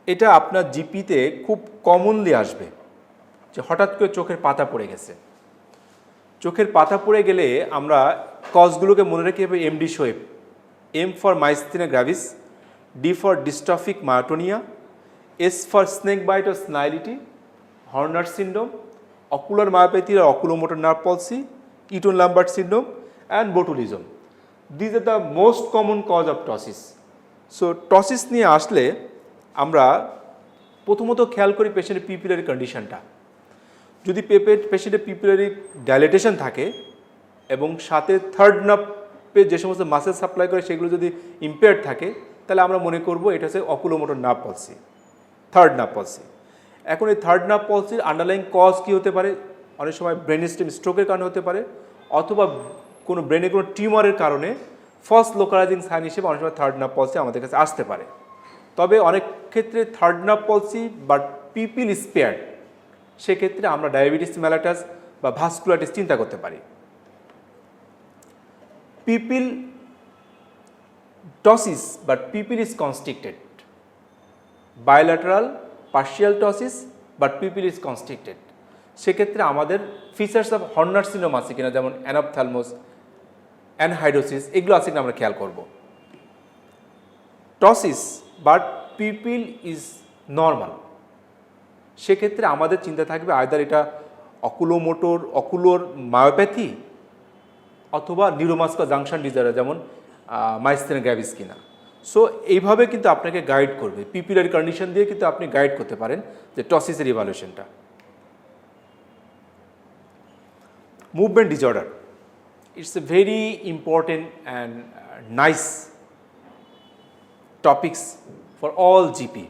এটা আপনার জিপিতে খুব কমনলি আসবে যে হঠাৎ করে চোখের পাতা পড়ে গেছে। চোখের পাতা পড়ে গেলে আমরা কজগুলোকে মনে রেখে এমডি শোয়েব, M for myasthenia gravis, D for dystrophic myotonia, S for snake bite or senility, Horner syndrome, ocular myopathy or oculomotor nerve palsy, Eaton Lambert syndrome and botulism. These are the most common cause of ptosis. So ptosis নিয়ে আসলে আমরা প্রথমত খেয়াল করি পেশেন্টের pupillary কন্ডিশনটা। যদি পেশেন্টের পিপিলারি ডাইলেটেশন থাকে এবং সাথে থার্ড নার্ভে যে সমস্ত মাসেল সাপ্লাই করে সেগুলো যদি ইম্পেয়ার্ড থাকে, তাহলে আমরা মনে করব এটা হচ্ছে অকুলোমোটর নার্ভ পলসি, থার্ড নার্ভ পলসি। এখন এই থার্ড নার্ভ পলসির আন্ডারলাইং কজ কী হতে পারে? অনেক সময় ব্রেন স্টেম স্ট্রোকের কারণে হতে পারে, অথবা কোনো ব্রেনে কোনো টিউমারের কারণে ফার্স্ট লোকালাইজিং সাইন হিসেবে অনেক সময় থার্ড নার্ভ পলসি আমাদের কাছে আসতে পারে। তবে অনেক ক্ষেত্রে third nerve palsy but pupil spared, সেক্ষেত্রে আমরা ডায়াবেটিস মেলাটাস বা ভাস্কুলাইটিস চিন্তা করতে পারি। Pupil ptosis but pupil is constricted, bilateral partial ptosis but pupil is constricted, সেক্ষেত্রে আমাদের ফিচার্স অফ হর্নার সিন্ড্রোম আছে কিনা, যেমন অ্যানাপথ্যালমোস, অ্যানহাইড্রোসিস, এগুলো আছে কিনা আমরা খেয়াল করব। টসিস বাট পিপিল ইজ নর্মাল, সেক্ষেত্রে আমাদের চিন্তা থাকবে আয়দার এটা অকুলোর মায়োপ্যাথি অথবা নিউরোমাস্কুলার জাংশন ডিসঅর্ডার যেমন মাইস্থিনিয়া গ্র্যাভিস কিনা। সো এইভাবে কিন্তু আপনাকে গাইড করবে, পিপিলারি কন্ডিশন দিয়ে কিন্তু আপনি গাইড করতে পারেন যে টসিসের ইভ্যালুয়েশনটা। Movement disorder, it's a very important and nice topics for all GP.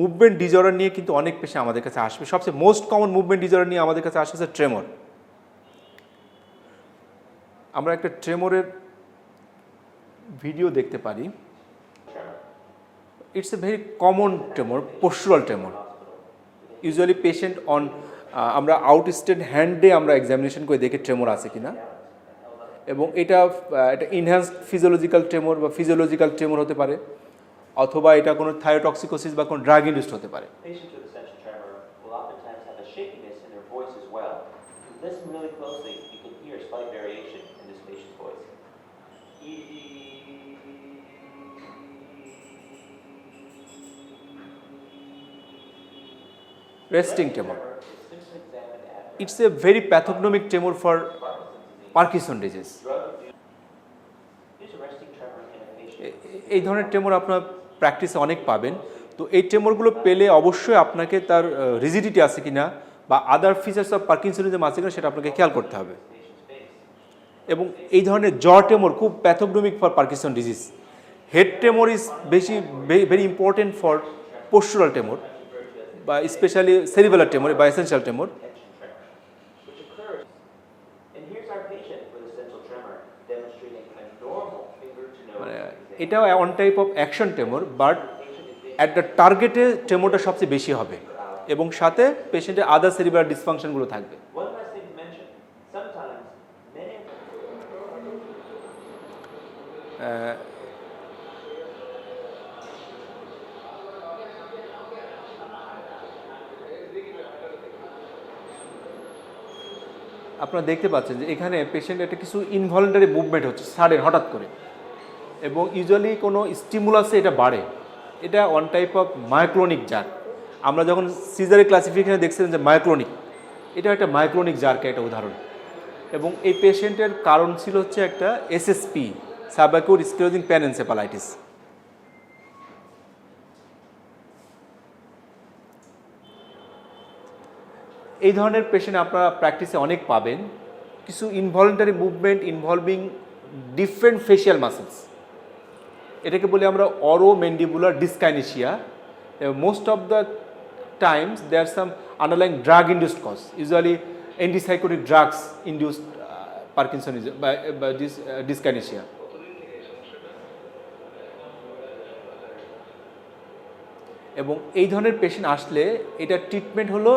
Movement disorder নিয়ে কিন্তু অনেক পেশেন্ট আমাদের কাছে আসবে। সবচেয়ে মোস্ট কমন মুভমেন্ট ডিসঅর্ডার নিয়ে আমাদের কাছে আসছে ট্রেমর। আমরা একটা ট্রেমরের ভিডিও দেখতে পারি। It's a very common tremor, postural tremor. Usually patient on আমরা আউটস্টেন্ড হ্যান্ডে আমরা এক্সামিনেশন করে দেখি ট্রেমর আছে কিনা, এবং এটা ইনহ্যান্সড ফিজিওলজিক্যাল ট্রেমর বা ফিজিওলজিক্যাল ট্রেমর হতে পারে, অথবা এটা কোনো থায়োটক্সিকোসিস বা কোনো ড্রাগ ইন্ডিউসড হতে পারে। Resting tremor. It's a very pathognomic tremor for Parkinson disease. এই ধরনের ট্রেমর আপনার প্র্যাকটিসে অনেক পাবেন। তো এই ট্রেমরগুলো পেলে অবশ্যই আপনাকে তার রিজিডিটি আছে কিনা বা আদার ফিচার্স অফ পার্কিনসনিজম আছে কিনা সেটা আপনাকে খেয়াল করতে হবে। এবং এই ধরনের জ ট্রেমর খুব pathognomonic for Parkinson disease. Head tremor is very important for postural tremor বা স্পেশালি সেরিবেলার ট্রেমর বা এসেনশিয়াল ট্রেমর। এটাও one type of action tremor, but at the টার্গেটে ট্রেমরটা সবচেয়ে বেশি হবে এবং সাথে পেশেন্টের আদার সেরিব্রাল ডিসফাংশনগুলো থাকবে। আপনারা দেখতে পাচ্ছেন যে এখানে পেশেন্ট একটা কিছু ইনভলেন্টারি মুভমেন্ট হচ্ছে সাডেন, হঠাৎ করে, এবং ইউজুয়ালি কোনো স্টিমুলাসে এটা বাড়ে। এটা one type of myoclonic jerk. আমরা যখন সিজারের ক্লাসিফিকেশনে দেখছিলাম যে মায়োক্লোনিক, এটা একটা মায়োক্লোনিক জার্কের একটা উদাহরণ। এবং এই পেশেন্টের কারণ ছিল হচ্ছে একটা এসএসপি, সাবঅ্যাকিউট স্ক্লেরোজিং প্যানএনসেফালাইটিস। এই ধরনের পেশেন্ট আপনারা প্র্যাকটিসে অনেক পাবেন। কিছু involuntary movement involving different facial muscles, এটাকে বলি আমরা oromandibular dyskinesia. Most of the times there some underlying drug induced cause, usually antipsychotic drugs induced parkinsonism বা ডিসকাইনেশিয়া। এবং এই ধরনের পেশেন্ট আসলে এটা ট্রিটমেন্ট হলো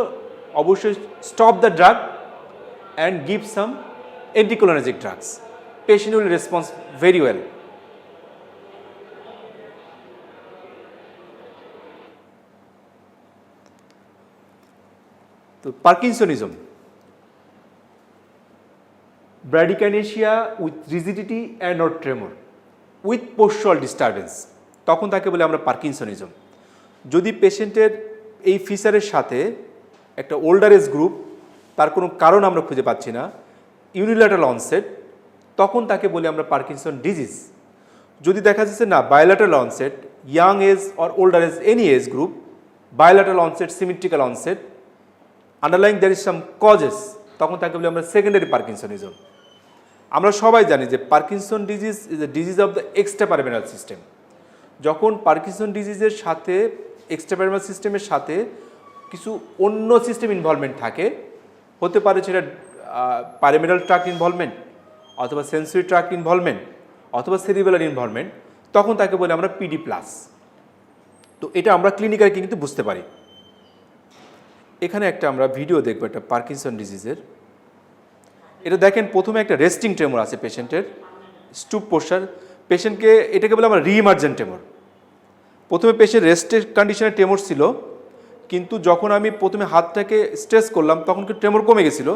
অবশ্যই stop the drug and give some anticholinergic drugs. Patient will response very well. তো parkinsonism, bradykinesia with rigidity and not tremor with postal disturbance, তখন তাকে বলে আমরা পার্কিনসনিজম। যদি পেশেন্টের এই ফিচারের সাথে একটা ওল্ডার এজ গ্রুপ, তার কোনো কারণ আমরা খুঁজে পাচ্ছি না, ইউনিল্যাটারাল অনসেট, তখন তাকে বলি আমরা পার্কিনসন ডিজিজ। যদি দেখা যাচ্ছে না bilateral onset, young age or older age, any age group, bilateral onset, symmetrical onset, underlying there is some causes, তখন তাকে বলি আমরা সেকেন্ডারি পার্কিনসনিজম। আমরা সবাই জানি যে Parkinson disease is a disease of the extrapyramidal system. যখন পার্কিনসন ডিজিজের সাথে এক্সট্রাপারিমেনাল সিস্টেমের সাথে কিছু অন্য সিস্টেম ইনভলভমেন্ট থাকে, হতে পারে সেটা পারিমেনাল ট্র্যাক্ট ইনভলভমেন্ট অথবা সেন্সরি ট্র্যাক্ট ইনভলভমেন্ট অথবা সেরিবেলার ইনভলভমেন্ট, তখন তাকে বলে আমরা পিডি প্লাস। তো এটা আমরা ক্লিনিক্যালি কিন্তু বুঝতে পারি। এখানে একটা আমরা ভিডিও দেখবো একটা পার্কিনসন ডিজিজের। এটা দেখেন, প্রথমে একটা রেস্টিং ট্রেমর আছে পেশেন্টের, স্টুপ পোস্টার। পেশেন্টকে এটাকে বলে আমরা রিইমার্জেন্ট ট্রেমর। প্রথমে পেশেন্ট রেস্টের কন্ডিশনে ট্রেমর ছিল, কিন্তু যখন আমি প্রথমে হাতটাকে স্ট্রেস করলাম তখন কিন্তু ট্রেমর কমে গেছিলো,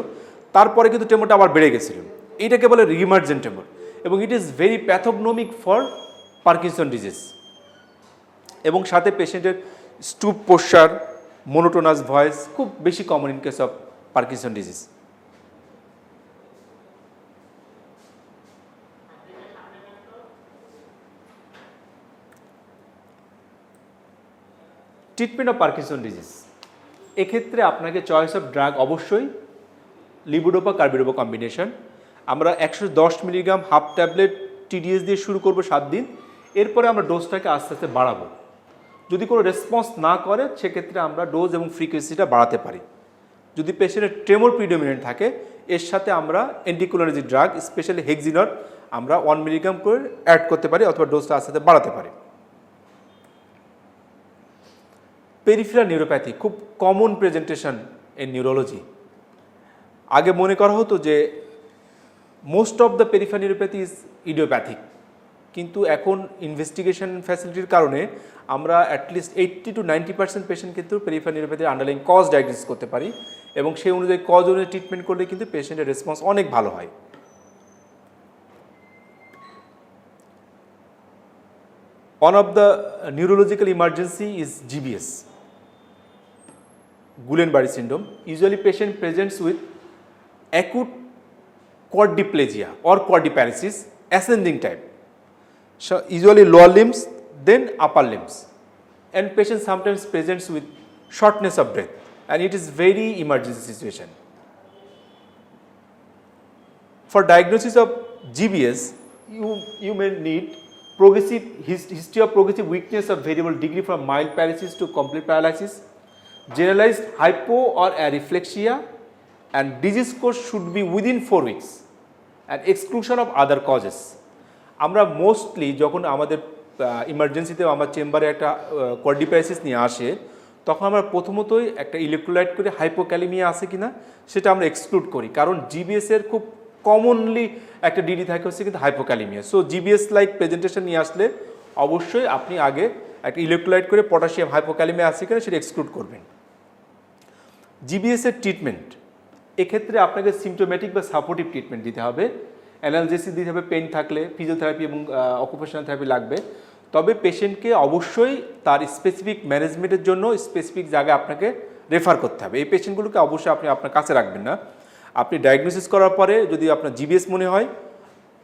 তারপরে কিন্তু ট্রেমরটা আবার বেড়ে গেছিলো। এইটাকে বলে রিইমার্জেন্ট ট্রেমর, এবং it is very pathognomonic for Parkinson disease. এবং সাথে পেশেন্টের স্টুপ পোস্টার, মোনোটোনাস ভয়েস খুব বেশি common in case of Parkinson disease. Treatment of Parkinson disease, এক্ষেত্রে আপনাকে চয়েস অফ ড্রাগ অবশ্যই লিভোডোপা কার্বিডোপা কম্বিনেশন। আমরা 110 মিলিগ্রাম হাফ ট্যাবলেট টিডিএস দিয়ে শুরু করব 7 দিন, এরপরে আমরা ডোজটাকে আস্তে আস্তে বাড়াবো। যদি কোনো রেসপন্স না করে সেক্ষেত্রে আমরা ডোজ এবং ফ্রিকোয়েন্সিটা বাড়াতে পারি। যদি পেশেন্টের ট্রেমর প্রিডোমিনেন্ট থাকে, এর সাথে আমরা অ্যান্টিকোলিনার্জিক ড্রাগ স্পেশালি হেক্সিনর আমরা 1 মিলিগ্রাম করে অ্যাড করতে পারি অথবা ডোজটা আস্তে আস্তে বাড়াতে পারি। পেরিফেরাল নিউরোপ্যাথি খুব কমন প্রেজেন্টেশন ইন নিউরোলজি। আগে মনে করা হতো যে most of the peripheral neuropathy is idiopathic, কিন্তু এখন ইনভেস্টিগেশন ফ্যাসিলিটির কারণে আমরা অ্যাটলিস্ট 80 to 90% পেশেন্ট কিন্তু পেরিফেরাল নিউরোপ্যাথির আন্ডারলাইং কজ ডায়াগনোসিস করতে পারি, এবং সেই অনুযায়ী কজ অনুযায়ী ট্রিটমেন্ট করলে কিন্তু পেশেন্টের রেসপন্স অনেক ভালো হয়। One of the neurological emergency is GBS, Guillain-Barré syndrome. Usually patient presents with acute quadriplegia or quadriparesis, ascending type. So usually lower limbs, then upper limbs. And patient sometimes presents with shortness of breath, and it is very emergency situation. For diagnosis of GBS, you may need progressive history of progressive weakness of variable degree from mild paralysis to complete paralysis, generalized hypo or areflexia, and disease course should be within 4 weeks, and exclusion of other causes. আমরা mostly যখন আমাদের ইমার্জেন্সিতে আমার চেম্বারে একটা কোয়াড্রিপ্যারালিসিস নিয়ে আসে, তখন আমরা প্রথমতই একটা ইলেকট্রোলাইট করে হাইপোক্যালিমিয়া আছে কিনা সেটা আমরা এক্সক্লুড করি, কারণ জিবিএস এর খুব কমনলি একটা ডিডি থাকে হচ্ছে কিন্তু hypokalaemia. So GBS like presentation নিয়ে আসলে অবশ্যই আপনি আগে একটা ইলেকট্রোলাইট করে পটাশিয়াম হাইপোক্যালিমিয়া আছে কিনা সেটা এক্সক্লুড করবেন। জিবিএস এর ট্রিটমেন্ট, এক্ষেত্রে আপনাকে সিমটোম্যাটিক বা সাপোর্টিভ ট্রিটমেন্ট দিতে হবে, অ্যানালজেসিস দিতে হবে, পেন থাকলে ফিজিওথেরাপি এবং অকুপেশনাল থেরাপি লাগবে। তবে পেশেন্টকে অবশ্যই তার স্পেসিফিক ম্যানেজমেন্টের জন্য স্পেসিফিক জায়গায় আপনাকে রেফার করতে হবে। এই পেশেন্টগুলোকে অবশ্যই আপনি আপনার কাছে রাখবেন না। আপনি ডায়াগনোসিস করার পরে যদি আপনার জিবিএস মনে হয়,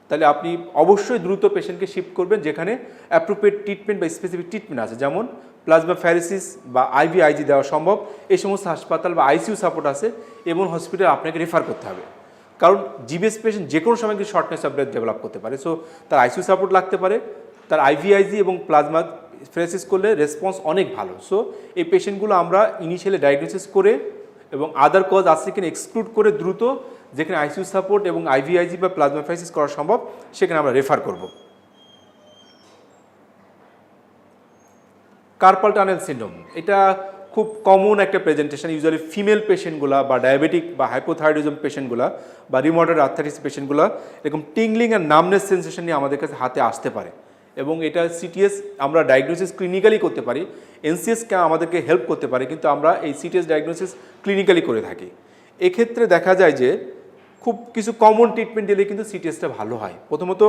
তাহলে আপনি অবশ্যই দ্রুত পেশেন্টকে শিফট করবেন যেখানে অ্যাপ্রোপ্রিয়েট ট্রিটমেন্ট বা স্পেসিফিক ট্রিটমেন্ট আছে, যেমন প্লাজমা ফ্যারেসিস বা আইভিআইজি দেওয়া সম্ভব। এই সমস্ত হাসপাতাল বা আইসিইউ সাপোর্ট আছে, এমন হসপিটাল আপনাকে রেফার করতে হবে, কারণ জিবিএস পেশেন্ট যে কোনো সময় কিন্তু শর্টনেস অফ ব্রেথ ডেভেলপ করতে পারে। সো তার আইসিইউ সাপোর্ট লাগতে পারে, তার আইভিআইজি এবং প্লাজমা ফ্যারেসিস করলে রেসপন্স অনেক ভালো। সো এই পেশেন্টগুলো আমরা ইনিশিয়ালি ডায়াগনোসিস করে এবং আদার কজ আছে কিনা এক্সক্লুড করে দ্রুত যেখানে আইসিইউ সাপোর্ট এবং আইভিআইজি বা প্লাজমা ফ্যারেসিস করা সম্ভব সেখানে আমরা রেফার করব। কার্পাল টানেল সিনড্রোম, এটা খুব কমন একটা প্রেজেন্টেশন। ইউজুয়ালি ফিমেল পেশেন্টগুলা বা ডায়াবেটিক বা হাইপোথাইরয়েডিজম পেশেন্টগুলা বা রিমোটেড আর্থারাইটিস পেশেন্টগুলা এরকম টিংলিং আর নামনেস সেন্সেশন নিয়ে আমাদের কাছে হাতে আসতে পারে, এবং এটা সিটিএস আমরা ডায়াগনোসিস ক্লিনিক্যালি করতে পারি, এনসিএস আমাদেরকে হেল্প করতে পারে, কিন্তু আমরা এই সিটিএস ডায়াগনোসিস ক্লিনিক্যালি করে থাকি। এক্ষেত্রে দেখা যায় যে খুব কিছু কমন ট্রিটমেন্ট দিলে কিন্তু সিটিএসটা ভালো হয়। প্রথমত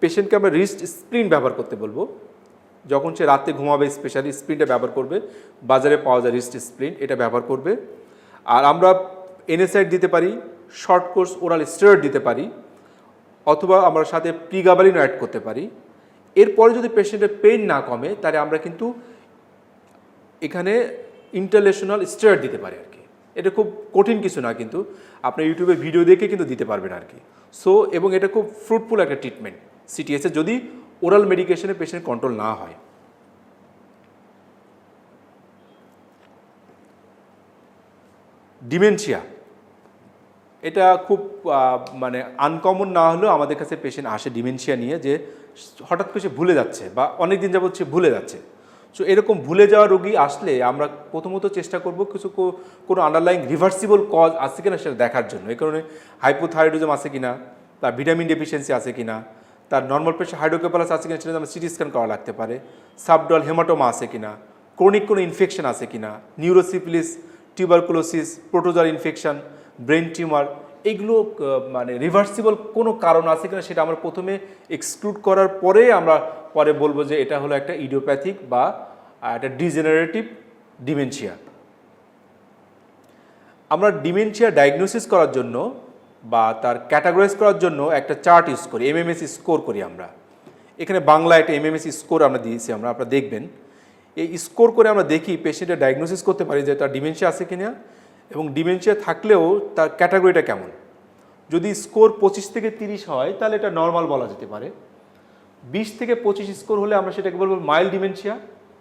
পেশেন্টকে আমরা রিস্ট স্প্রিন ব্যবহার করতে বলবো, যখন সে রাতে ঘুমাবে স্পেশালি স্প্রিনটা ব্যবহার করবে, বাজারে পাওয়া যায় রিস্ট স্প্রিন, এটা ব্যবহার করবে। আর আমরা এনএসআইড দিতে পারি, শর্ট কোর্স ওরাল স্টেরয়েড দিতে পারি, অথবা আমরা সাথে প্রিগাবালিন অ্যাড করতে পারি। এরপরে যদি পেশেন্টের পেইন না কমে তাহলে আমরা কিন্তু এখানে ইন্টারলেশনাল স্টেরয়েড দিতে পারি আর কি। এটা খুব কঠিন কিছু না, কিন্তু আপনি ইউটিউবে ভিডিও দেখে কিন্তু দিতে পারবেন আর কি। সো এবং এটা খুব ফ্রুটফুল একটা ট্রিটমেন্ট সিটিএসে, যদি ওরাল মেডিকেশনে পেশেন্ট কন্ট্রোল না হয়। ডিমেনশিয়া, এটা খুব মানে আনকমন না হলেও আমাদের কাছে পেশেন্ট আসে ডিমেনশিয়া নিয়ে, যে হঠাৎ করে সে ভুলে যাচ্ছে বা অনেক দিন যাবত সে ভুলে যাচ্ছে। সো এরকম ভুলে যাওয়া রোগী আসলে আমরা প্রথমত চেষ্টা করব কিছু কোনো আন্ডারলাইং রিভার্সিবল কজ আছে কিনা সেটা দেখার জন্য। এই কারণে হাইপোথাইরয়েডিজম আছে কিনা, তার ভিটামিন ডেফিসিয়েন্সি আছে কিনা, তার নর্মাল প্রেশার হাইড্রোকেফালাস আছে কিনা সেটা আমরা সিটি স্ক্যান করা লাগতে পারে, সাবডল হেমাটোমা আছে কিনা, ক্রনিক কোনো ইনফেকশন আছে কিনা, নিউরোসিফিলিস, টিউবারকুলোসিস, প্রোটোজাল ইনফেকশন, ব্রেন টিউমার, এগুলো মানে রিভার্সিবল কোনো কারণ আছে কিনা সেটা আমরা প্রথমে এক্সক্লুড করার পরে আমরা পরে বলবো যে এটা হলো একটা ইডিওপ্যাথিক বা একটা ডিজেনারেটিভ ডিমেনশিয়া। আমরা ডিমেনশিয়া ডায়াগনোসিস করার জন্য বা তার ক্যাটাগরাইজ করার জন্য একটা চার্ট ইউজ করি, এমএমএস স্কোর করি আমরা। এখানে বাংলা একটা এমএমএস স্কোর আমরা দিয়েছি, আপনারা দেখবেন। এই স্কোর করে আমরা দেখি পেশেন্টের ডায়াগনোসিস করতে পারি যে তার ডিমেনশিয়া আছে কিনা, এবং ডিমেনশিয়া থাকলেও তার ক্যাটাগরিটা কেমন। যদি স্কোর 25 থেকে 30 হয় তাহলে এটা নর্মাল বলা যেতে পারে। 20 থেকে 25 স্কোর হলে আমরা সেটাকে বলবো মাইল্ড ডিমেনশিয়া।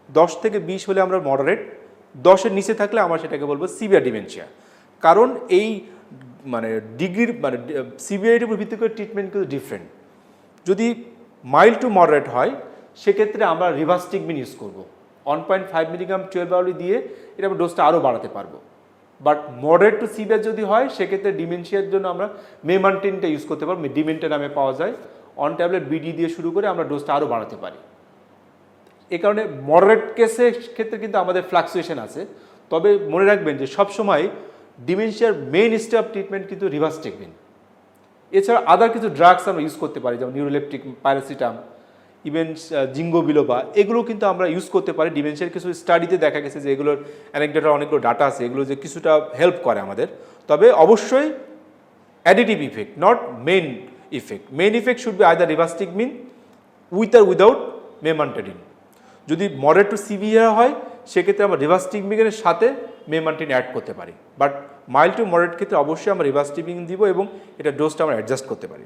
10 থেকে 20 হলে আমরা মডারেট। 10-এর নিচে থাকলে আমরা সেটাকে বলবো সিভিয়ার ডিমেনশিয়া। কারণ এই মানে ডিগ্রির মানে সিভিয়ারিটির উপর ভিত্তি করে ট্রিটমেন্ট কিন্তু ডিফারেন্ট। যদি মাইল্ড টু মডারেট হয় সেক্ষেত্রে আমরা রিভাস্টিকমিন ইউজ করবো, 1.5 মিলিগ্রাম 12 আওয়ারলি দিয়ে এটা আমরা ডোজটা আরও বাড়াতে পারবো। বাট মডারেট টু সিভিয়ার যদি হয় সেক্ষেত্রে ডিমেনশিয়ার জন্য আমরা মেমান্টিনটা ইউজ করতে পারবো, ডিমেন্টা নামে পাওয়া যায়। অন ট্যাবলেট বিডি দিয়ে শুরু করে আমরা ডোজটা আরও বাড়াতে পারি। এই কারণে মডারেট কেসের ক্ষেত্রে কিন্তু আমাদের ফ্লাকচুয়েশন আছে। তবে মনে রাখবেন যে সবসময় ডিমেনশিয়ার মেইন স্টে অফ ট্রিটমেন্ট কিন্তু রিভাস্টিকমিন। এছাড়া আদার কিছু ড্রাগস আমরা ইউজ করতে পারি, যেমন নিউরোলেপটিক, প্যারাসিটাম, ইভেন জিঙ্গো বিলোবা, এগুলো কিন্তু আমরা ইউজ করতে পারি। ডিমেনশিয়ার কিছু স্টাডিতে দেখা গেছে যে এগুলোর অ্যানেকডোটাল অনেকগুলো ডাটা আছে, এগুলো যে কিছুটা হেল্প করে আমাদের। তবে অবশ্যই additive effect, not main effect. Main effect should be either rivastigmine with or without memantine. যদি মডারেট টু সিভিয়ার হয় সেক্ষেত্রে আমরা রিভাস্টিকমিনের সাথে মেমান্টিন অ্যাড করতে পারি। বাট মাইল্ড টু মডারেট ক্ষেত্রে অবশ্যই আমরা রিভাস্টিকমিন দিব এবং এটা ডোজটা আমরা অ্যাডজাস্ট করতে পারি।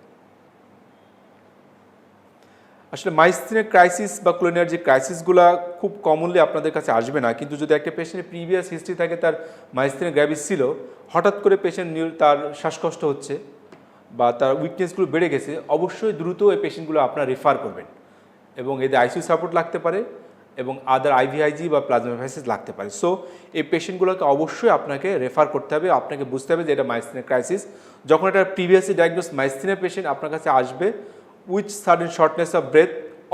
আসলে মাইস্থিনিয়া ক্রাইসিস বা ক্লোনিয়ার যে ক্রাইসিসগুলো খুব কমনলি আপনাদের কাছে আসবে না, কিন্তু যদি একটা পেশেন্টের প্রিভিয়াস হিস্ট্রি থাকে, তার মাইস্থিনিয়া গ্র্যাভিস ছিল, হঠাৎ করে পেশেন্ট তার শ্বাসকষ্ট হচ্ছে বা তার উইকনেসগুলো বেড়ে গেছে, অবশ্যই দ্রুত এই পেশেন্টগুলো আপনারা রেফার করবেন এবং এদের আইসিইউ সাপোর্ট লাগতে পারে এবং আদার আইভিআইজি বা প্লাজমাফাইসিস লাগতে পারে। সো এই পেশেন্টগুলোকে অবশ্যই আপনাকে রেফার করতে হবে, আপনাকে বুঝতে হবে যে এটা মাইস্থিনিয়া ক্রাইসিস। যখন এটা প্রিভিয়াসলি ডায়াগনোস মাইস্থিনিয়া পেশেন্ট আপনার কাছে আসবে with sudden shortness of breadth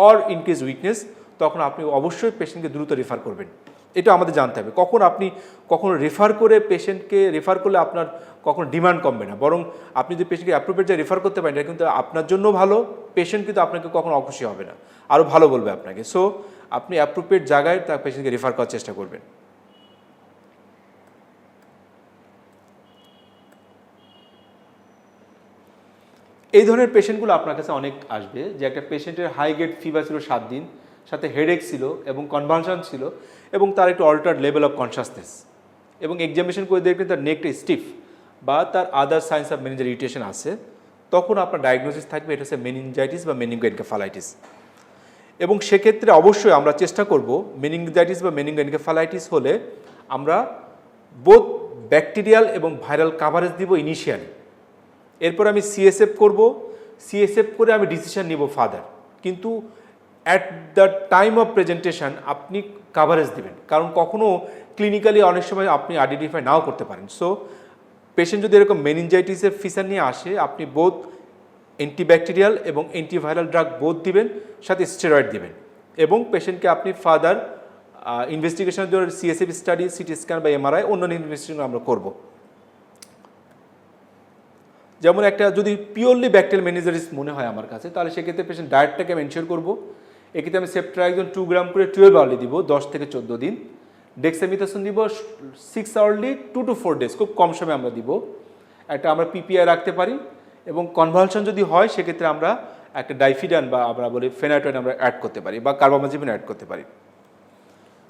or increase weakness, তখন আপনি অবশ্যই পেশেন্টকে দ্রুত রেফার করবেন। এটা আমাদের জানতে হবে। আপনি কখনো রেফার করে পেশেন্টকে রেফার করলে আপনার কখনো ডিমান্ড কমবে না, বরং আপনি যদি পেশেন্টকে অ্যাপ্রোপ্রিয়েট যে রেফার করতে পারেন, এটা কিন্তু আপনার জন্য ভালো, পেশেন্ট কিন্তু আপনাকে কখনো অখুশি হবে না, আরও ভালো বলবে আপনাকে। সো আপনি অ্যাপ্রোপ্রিয়েট জায়গায় তার পেশেন্টকে রেফার করার চেষ্টা করবেন। এই ধরনের পেশেন্টগুলো আপনার কাছে অনেক আসবে, যে একটা পেশেন্টের হাই গ্রেড ফিভার ছিল 7 দিন, সাথে হেডেক ছিল এবং কনভালশন ছিল এবং তার একটু অল্টার্ড লেভেল অফ কনসাসনেস, এবং এক্সামিনেশন করে দেখবেন তার নেকটা স্টিফ বা তার আদার সাইন্স অফ মেনিঞ্জাল ইরিটেশন আছে, তখন আপনার ডায়াগনোসিস থাকবে এটা হচ্ছে মেনিনজাইটিস বা মেনিঙ্গোএনকেফালাইটিস। এবং সেক্ষেত্রে অবশ্যই আমরা চেষ্টা করব মেনিনজাইটিস বা মেনিঙ্গোএনকেফালাইটিস হলে আমরা বোথ ব্যাকটেরিয়াল এবং ভাইরাল কাভারেজ দিব ইনিশিয়ালি। এরপর আমি সিএসএফ করব, সিএসএফ করে আমি ডিসিশন নিব ফার্দার। কিন্তু at the time of presentation আপনি কাভারেজ দিবেন, কারণ কখনও ক্লিনিক্যালি অনেক সময় আপনি আইডেন্টিফাই নাও করতে পারেন। সো পেশেন্ট যদি এরকম মেনিনজাইটিসের ফিচার নিয়ে আসে, আপনি বোথ অ্যান্টিব্যাকটেরিয়াল এবং অ্যান্টিভাইরাল ড্রাগ বোধ দিবেন, সাথে স্টেরয়েড দিবেন, এবং পেশেন্টকে আপনি ফার্দার ইনভেস্টিগেশনের জন্য CSF স্টাডি, সিটি স্ক্যান বা MRI অন্যান্য ইনভেস্টিগেশন আমরা করব। যেমন একটা যদি পিওরলি ব্যাকটেরিয়াল মেনিনজাইটিস মনে হয় আমার কাছে, তাহলে সেক্ষেত্রে পেশেন্ট ডায়েটটাকে আমি এনশিওর করবো। এক্ষেত্রে আমি সেপ্ট্রাইজন 2 গ্রাম করে 12 আওয়ারলি দিব 10 থেকে 14 দিন। ডেক্সামিথাসোন দিব 6 আওয়ারলি 2 to 4 ডেজ, খুব কম সময় আমরা দিব। একটা আমরা PPI রাখতে পারি, এবং কনভালশন যদি হয় সেক্ষেত্রে আমরা একটা ডাইফিডান বা আমরা বলি ফেনাটোয়েন আমরা অ্যাড করতে পারি, বা কার্বামাজিপিন অ্যাড করতে পারি।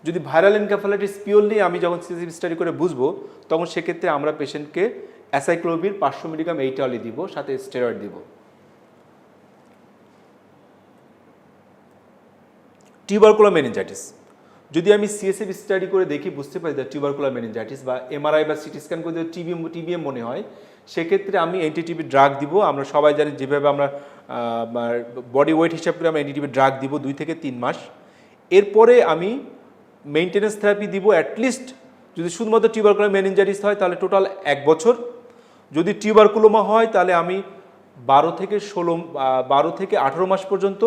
যদি ভাইরাল এনকেফালাইটিস পিওরলি আমি যখন CSF স্টাডি করে বুঝবো, তখন সেক্ষেত্রে আমরা পেশেন্টকে অ্যাসাইক্লোভির 500 মিলিগ্রাম 8 আওয়ারলি দিব, সাথে স্টেরয়েড দিব। টিউবারকুলার মেনিনজাইটিস যদি আমি CSF স্টাডি করে দেখি বুঝতে পারি যে টিউবারকুলার মেনিনজাইটিস, বা MRI বা সিটি স্ক্যান করে যদি TBM মনে হয়, সেক্ষেত্রে আমি অ্যান্টিটিবি ড্রাগ দিব। আমরা সবাই জানি যেভাবে আমরা বডি ওয়েট হিসাব করে আমরা অ্যান্টিটিবি ড্রাগ দিব 2 থেকে 3 মাস। এরপরে আমি মেইনটেনেন্স থেরাপি দিব অ্যাটলিস্ট, যদি শুধুমাত্র টিউবারকুলার মেনিনজাইটিস হয় তাহলে টোটাল 1 বছর। যদি টিউবারকুলোমা হয় তাহলে আমি 12 থেকে 18 মাস পর্যন্ত।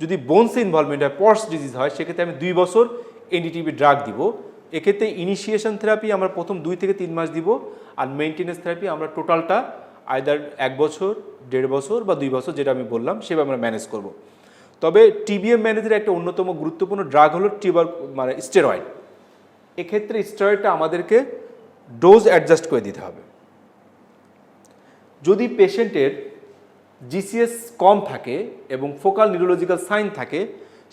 যদি বোনস ইনভলভমেন্ট হয়, পটস ডিজিজ হয়, সেক্ষেত্রে আমি 2 বছর এনডিটিবি ড্রাগ দিব। এক্ষেত্রে ইনিশিয়েশন থেরাপি আমরা প্রথম 2 থেকে 3 মাস দিব, আর মেইনটেনেন্স থেরাপি আমরা টোটালটা আইদার 1 বছর, 1.5 বছর বা 2 বছর, যেটা আমি বললাম সেভাবে আমরা ম্যানেজ করব। তবে TBM ম্যানেজের একটা অন্যতম গুরুত্বপূর্ণ ড্রাগ হলো স্টেরয়েড। এক্ষেত্রে স্টেরয়েডটা আমাদেরকে ডোজ অ্যাডজাস্ট করে দিতে হবে। যদি পেশেন্টের GCS কম থাকে এবং ফোকাল নিউরোলজিক্যাল সাইন থাকে,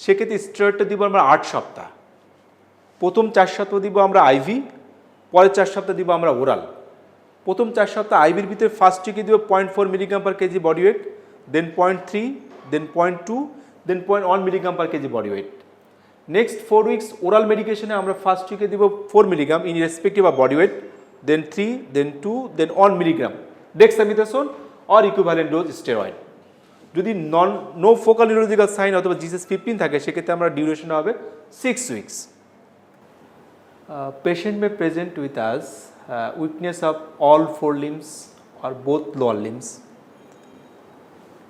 সেক্ষেত্রে স্টেরয়েডটা দিব আমরা 8 সপ্তাহ। প্রথম 4 সপ্তাহ দিব আমরা IV, পরের 4 সপ্তাহ দিব আমরা ওরাল। প্রথম 4 সপ্তাহ IVর ভিতরে ফার্স্ট উইকে দিব 0.4 milligram per kg body weight, then 0.3, then 0.2, then 0.1 milligram per kg body weight. Next 4 weeks oral মেডিকেশনে আমরা ফার্স্ট উইকে দিব 4 milligram in respective of body weight, then 3, then 2, then 1 milligram dexamethasone or equivalent dose steroid. যদি no focal neurological sign অথবা GCS 15 থাকে, সেক্ষেত্রে আমরা duration হবে 6 weeks. Patient may present with as weakness of all 4 limbs or both lower limbs.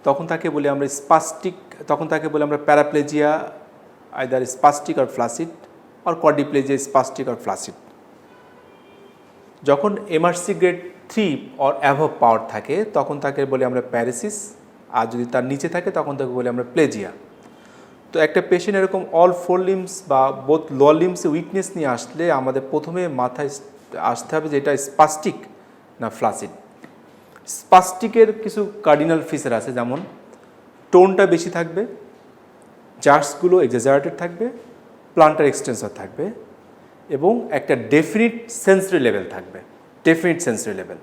তখন তাকে বলি আমরা স্পাস্টিক, তখন তাকে বলি আমরা paraplegia, either spastic or flaccid, or quadriplegia spastic or flaccid. যখন MRC grade 3 or above power থাকে, তখন তাকে বলি আমরা প্যারাসিস, আর যদি তার নিচে থাকে তখন তাকে বলি আমরা প্লেজিয়া। তো একটা পেশেন্ট এরকম অল 4 লিম্বস বা বোথ লোয়ার লিম্বসে উইকনেস নিয়ে আসলে আমাদের প্রথমে মাথায় আসতে হবে যে এটা স্পাস্টিক না ফ্লাসিড। স্পাস্টিকের কিছু কার্ডিনাল ফিচার আছে, যেমন টোনটা বেশি থাকবে, জার্সগুলো এক্সাজারেটেড থাকবে, প্লান্টার এক্সটেন্সর থাকবে, এবং একটা ডেফিনিট সেন্সরি লেভেল থাকবে, ডেফিনিট সেন্সরি লেভেল।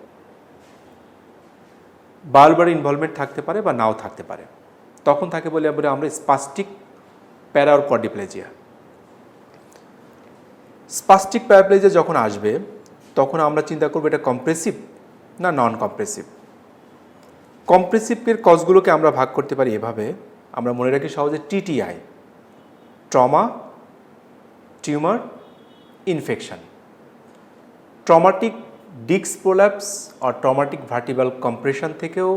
বারবার ইনভলভমেন্ট থাকতে পারে বা নাও থাকতে পারে, তখন তাকে বলি আমরা স্পাস্টিক প্যারা অর কোয়াড্রিপ্লেজিয়া। স্পাস্টিক প্যারাপ্লেজিয়া যখন আসবে, তখন আমরা চিন্তা করবো এটা কম্প্রেসিভ না নন কম্প্রেসিভ। কম্প্রেসিভের কজগুলোকে আমরা ভাগ করতে পারি এভাবে, আমরা মনে রাখি সহজে TTI, trauma, tumour, infection. Traumatic disc prolapse আর ট্রমাটিক ভার্টিব্রাল কম্প্রেশন থেকেও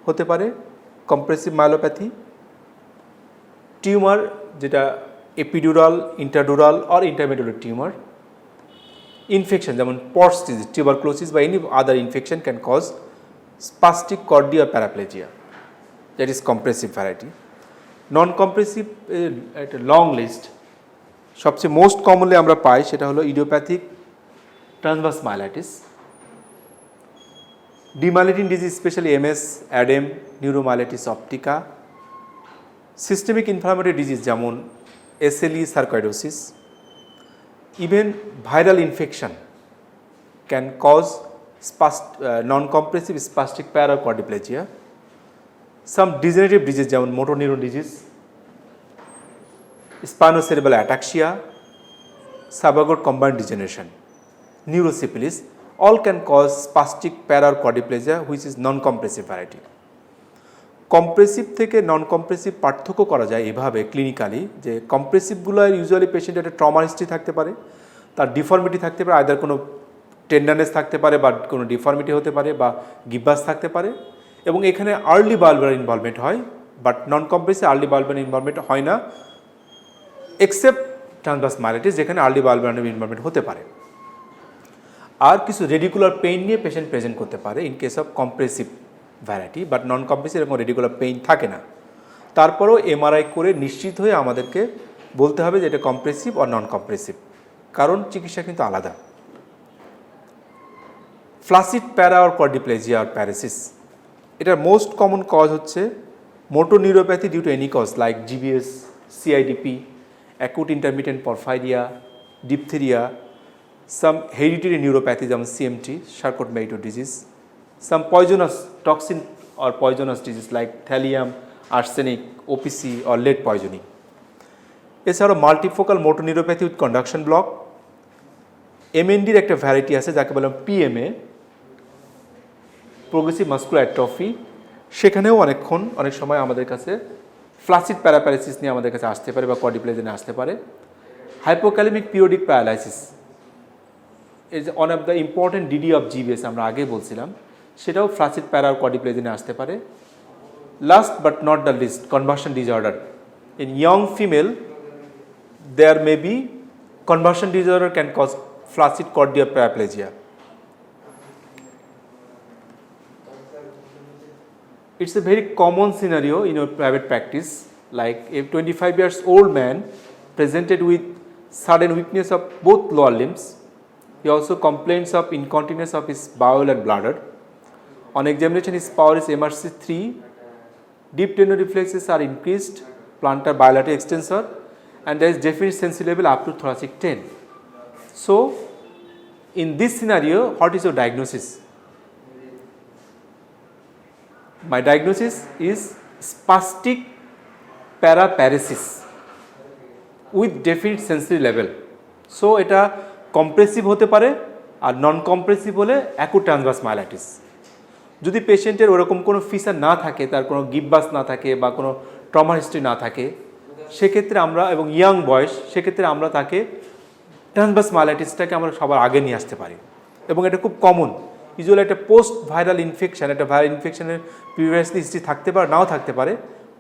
হতে পারে কম্প্রেসিভ মায়োলোপ্যাথি। টিউমার যেটা epidural, intradural or intramedullary tumour. Infection যেমন পটস ডিজিজ, টিউবারকুলোসিস বা any other infection can cause spastic কর্ডি or paraplegia, that is compressive variety. Non compressive একটা long list, সবচেয়ে most commonly আমরা পাই সেটা হলো idiopathic transverse myelitis, demyelinating disease specially MS, ADEM, neuromyelitis optica, systemic inflammatory disease যেমন SLE sarcoidosis. Even viral infection can cause non-compressive spastic para or quadriplegia. Some degenerative disease যেমন motor neuron disease, spinocerebellar ataxia, subagot combined degeneration, neurosyphilis, all can cause spastic para or quadriplegia which is non-compressive variety. Compressive থেকে নন compressive পার্থক্য করা যায় এভাবে clinically, যে কম্প্রেসিভগুলো usually পেশেন্টের একটা trauma history থাকতে পারে, তার ডিফর্মিটি থাকতে পারে, আইদার কোনো টেন্ডারনেস থাকতে পারে বা কোনো ডিফর্মিটি হতে পারে বা গিব্বাস থাকতে পারে, এবং এখানে আর্লি বালভার ইনভলভমেন্ট হয়, but non compressive early bulbar involvement হয় না, এক্সেপ্ট ট্রান্সভার্স মাইলাইটিস যেখানে আর্লি বালভার ইনভলভমেন্ট হতে পারে। আর কিছু রেডিকুলার পেইন নিয়ে পেশেন্ট প্রেজেন্ট করতে পারে in case of compressive variety, but non compressive এরকম রেডিকুলার পেইন থাকে না। তারপরেও এমআরআই করে নিশ্চিত হয়ে আমাদেরকে বলতে হবে যে এটা কম্প্রেসিভ আর নন কম্প্রেসিভ, কারণ চিকিৎসা কিন্তু আলাদা। ফ্লাসিড প্যারা আর কোয়াড্রিপ্লেজিয়া আর প্যারাসিস, এটার মোস্ট কমন কজ হচ্ছে motor neuropathy due to any cause like GBS, CIDP, acute intermittent porphyria, diphtheria, some hereditary neuropathy যেমন CMT, Charcot-Marie disease, some poisonous toxin or poisonous disease like thallium, arsenic, OPC or lead poisoning. এছাড়াও multifocal motor neuropathy with conduction block, এমএনডির একটা variety আছে যাকে বললাম পিএমএ, progressive muscular atrophy, সেখানেও অনেক সময় আমাদের কাছে ফ্লাসিড প্যারাপ্যারাসিস নিয়ে আমাদের কাছে আসতে পারে বা কোয়াড্রিপ্লেজিয়া নিয়ে আসতে পারে। Hypokalemic periodic paralysis is one of the important DD of GBS, আমরা আগে বলছিলাম, সেটাও ফ্লাসিড প্যারা কোয়াড্রিপ্লেজিয়া নিয়ে আসতে পারে। Last but not the least, conversion disorder in young female, there may be conversion disorder can cause flaccid কর্ডিয়া paraplegia. It's a very common scenario in your private practice, like a 25 years old man presented with sudden weakness of both lower limbs. He also complains of incontinence of his bowel and bladder. On examination, his power is MRC 3, deep tendon reflexes are increased, plantar bilateral extensor, and there is definite sensory level up to thoracic 10. So, in this scenario, what is your diagnosis? My diagnosis is spastic paraparesis with definite sensory level. So, এটা compressive হতে পারে আর নন compressive হলে acute transverse myelitis. যদি পেশেন্টের ওরকম কোনো feature না থাকে, তার কোনো গিববাস না থাকে বা কোনো ট্রমা হিস্ট্রি না থাকে, সেক্ষেত্রে আমরা, এবং ইয়াং বয়স, সেক্ষেত্রে আমরা তাকে ট্রান্সভার্স মাইলাইটিসটাকে আমরা সবার আগে নিয়ে আসতে পারি। এবং এটা খুব কমন, ইউজুয়ালি একটা পোস্ট ভাইরাল ইনফেকশান, একটা ভাইরাল ইনফেকশনের প্রিভিয়াসলি হিস্ট্রি থাকতে পারে, নাও থাকতে পারে,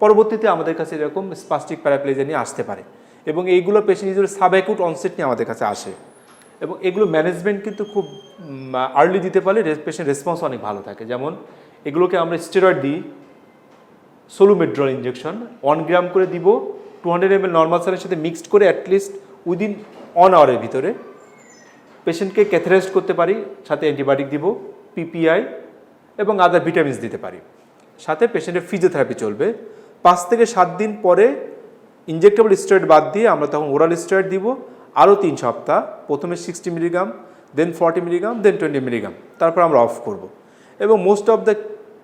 পরবর্তীতে আমাদের কাছে এরকম স্পাস্টিক প্যারাপ্লেজিয়া নিয়ে আসতে পারে। এবং এইগুলো পেশেন্ট ইউজুয়ালি সাবঅ্যাকুট অনসেট নিয়ে আমাদের কাছে আসে, এবং এগুলো ম্যানেজমেন্ট কিন্তু খুব আর্লি দিতে পারলে পেশেন্ট রেসপন্স অনেক ভালো থাকে। যেমন এগুলোকে আমরা স্টেরয়েড দিই, সোলুমেড্রল ইঞ্জেকশন 1 গ্রাম করে দিব, 200 ml নর্মাল স্যালের সাথে মিক্সড করে অ্যাটলিস্ট উইদিন 1 আওয়ারের ভিতরে পেশেন্টকে ক্যাথেরাইজ করতে পারি, সাথে অ্যান্টিবায়োটিক দিব, পিপিআই এবং আদার ভিটামিনস দিতে পারি, সাথে পেশেন্টের ফিজিওথেরাপি চলবে। 5 থেকে 7 দিন পরে ইনজেক্টেবল স্টেরয়েড বাদ দিয়ে আমরা তখন ওরাল স্টেরয়েড দিব আরও 3 সপ্তাহ, প্রথমে 60 মিলিগ্রাম, দেন 40 মিলিগ্রাম, দেন 20 মিলিগ্রাম, তারপর আমরা অফ করব। এবং most of the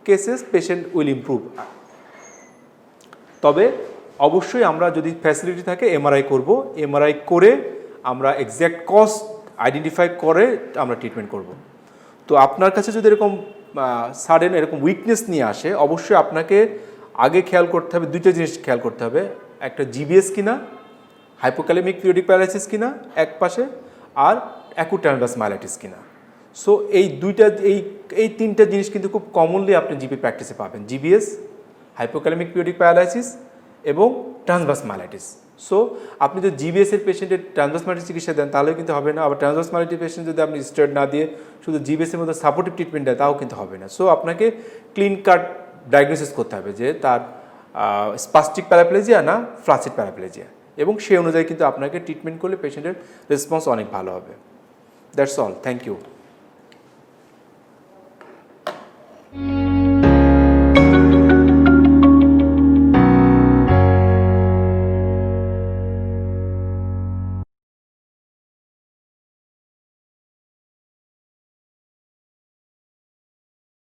cases patient will improve. তবে অবশ্যই আমরা যদি ফ্যাসিলিটি থাকে এমআরআই করব, এমআরআই করে আমরা এক্স্যাক্ট কস্ট আইডেন্টিফাই করে আমরা ট্রিটমেন্ট করব। তো আপনার কাছে যদি এরকম সাডেন এরকম উইকনেস নিয়ে আসে, অবশ্যই আপনাকে আগে খেয়াল করতে হবে, 2টা জিনিস খেয়াল করতে হবে, একটা জিবিএস কিনা, হাইপোক্যালেমিক পিরিয়ডিক প্যারালাইসিস কিনা এক পাশে, আর অ্যাকুট ট্রান্সভার্স মাইলাইটিস কিনা। সো এই 3টা জিনিস কিন্তু খুব কমনলি আপনি জিপি প্র্যাকটিসে পাবেন, জিবিএস, হাইপোক্যালেমিক পিরিয়ডিক প্যারালাইসিস এবং ট্রান্সভার্স মাইলাইটিস। সো আপনি যদি জিবিএসের পেশেন্টের ট্রান্সভার্স মাইলাইটিস চিকিৎসা দেন তাহলেও কিন্তু হবে না, আবার ট্রান্সভার্স মাইলাইটিস পেশেন্ট যদি আপনি স্টেরয়েড না দিয়ে শুধু জিবিএসের মধ্যে সাপোর্টিভ ট্রিটমেন্ট দেয় তাও কিন্তু হবে না। সো আপনাকে ক্লিন কাট ডায়াগনোসিস করতে হবে যে তার স্পাস্টিক প্যারাপ্লেজিয়া না ফ্লাসিড প্যারাপ্লেজিয়া, এবং সেই অনুযায়ী কিন্তু আপনাকে ট্রিটমেন্ট করলে পেশেন্টের রেসপন্স অনেক ভালো হবে। That's all, thank you.